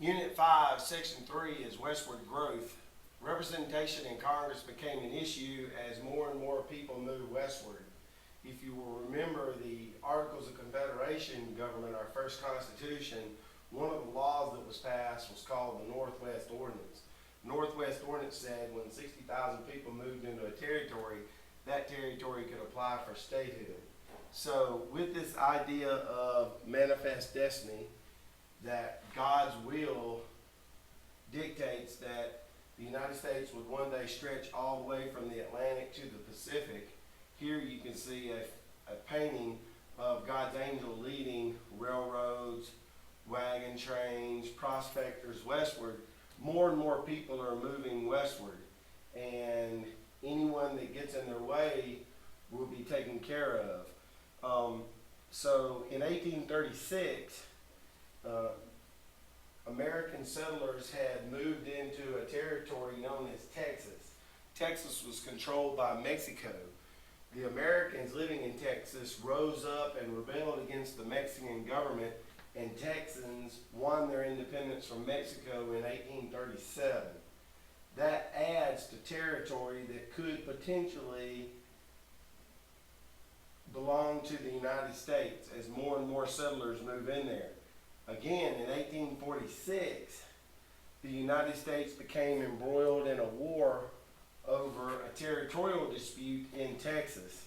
Unit 5, Section 3 is Westward Growth. Representation in Congress became an issue as more and more people moved westward. If you will remember, the Articles of Confederation government, our first constitution, one of the laws that was passed was called the Northwest Ordinance. Northwest Ordinance said when 60,000 people moved into a territory, that territory could apply for statehood. So with this idea of manifest destiny, that God's will dictates that the United States would one day stretch all the way from the Atlantic to the Pacific. Here you can see a painting of God's angel leading railroads, wagon trains, prospectors westward. More and more people are moving westward, and anyone that gets in their way will be taken care of. So in 1836, American settlers had moved into a territory known as Texas. Texas was controlled by Mexico. The Americans living in Texas rose up and rebelled against the Mexican government, and Texans won their independence from Mexico in 1837. That adds to territory that could potentially belong to the United States as more and more settlers move in there. Again, in 1846, the United States became embroiled in a war over a territorial dispute in Texas.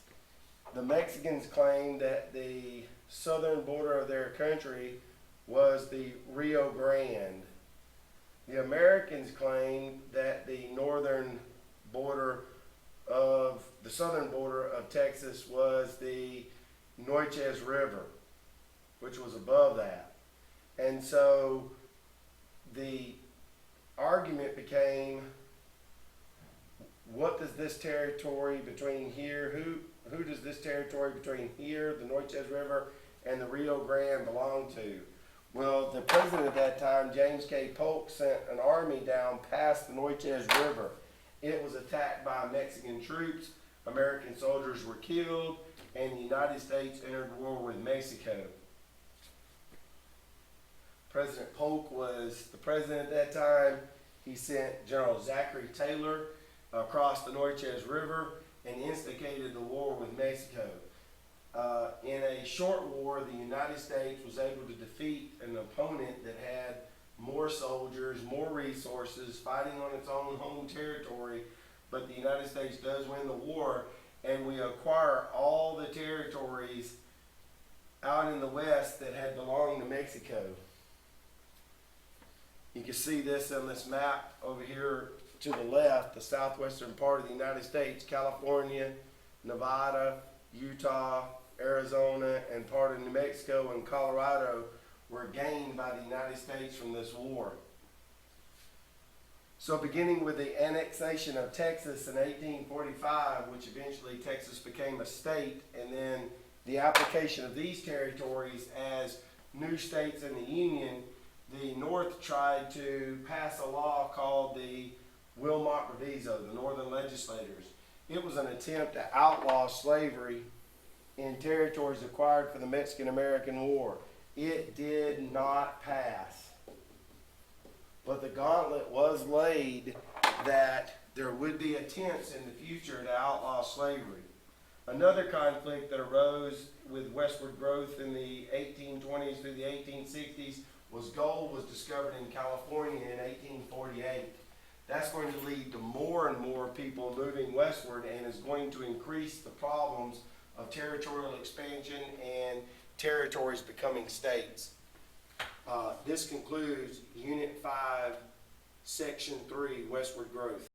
The Mexicans claimed that the southern border of their country was the Rio Grande. The Americans claimed that the southern border of Texas was the Nueces River, which was above that. And so the argument became, what does this territory between here, who does this territory between here, the Nueces River, and the Rio Grande belong to? Well, the president at that time, James K. Polk, sent an army down past the Nueces River. It was attacked by Mexican troops. American soldiers were killed, and the United States entered war with Mexico. President Polk was the president at that time. He sent General Zachary Taylor across the Nueces River and instigated the war with Mexico. In a short war, the United States was able to defeat an opponent that had more soldiers, more resources, fighting on its own home territory, but the United States does win the war, and we acquire all the territories out in the west that had belonged to Mexico. You can see this on this map over here to the left, the southwestern part of the United States. California, Nevada, Utah, Arizona, and part of New Mexico and Colorado were gained by the United States from this war. So beginning with the annexation of Texas in 1845, which eventually Texas became a state, and then the application of these territories as new states in the Union, the North tried to pass a law called the Wilmot Proviso, the Northern legislators. It was an attempt to outlaw slavery in territories acquired for the Mexican-American War. It did not pass. But the gauntlet was laid that there would be attempts in the future to outlaw slavery. Another conflict that arose with westward growth in the 1820s through the 1860s was gold was discovered in California in 1848. That's going to lead to more and more people moving westward and is going to increase the problems of territorial expansion and territories becoming states. This concludes Unit 5, Section 3, Westward Growth.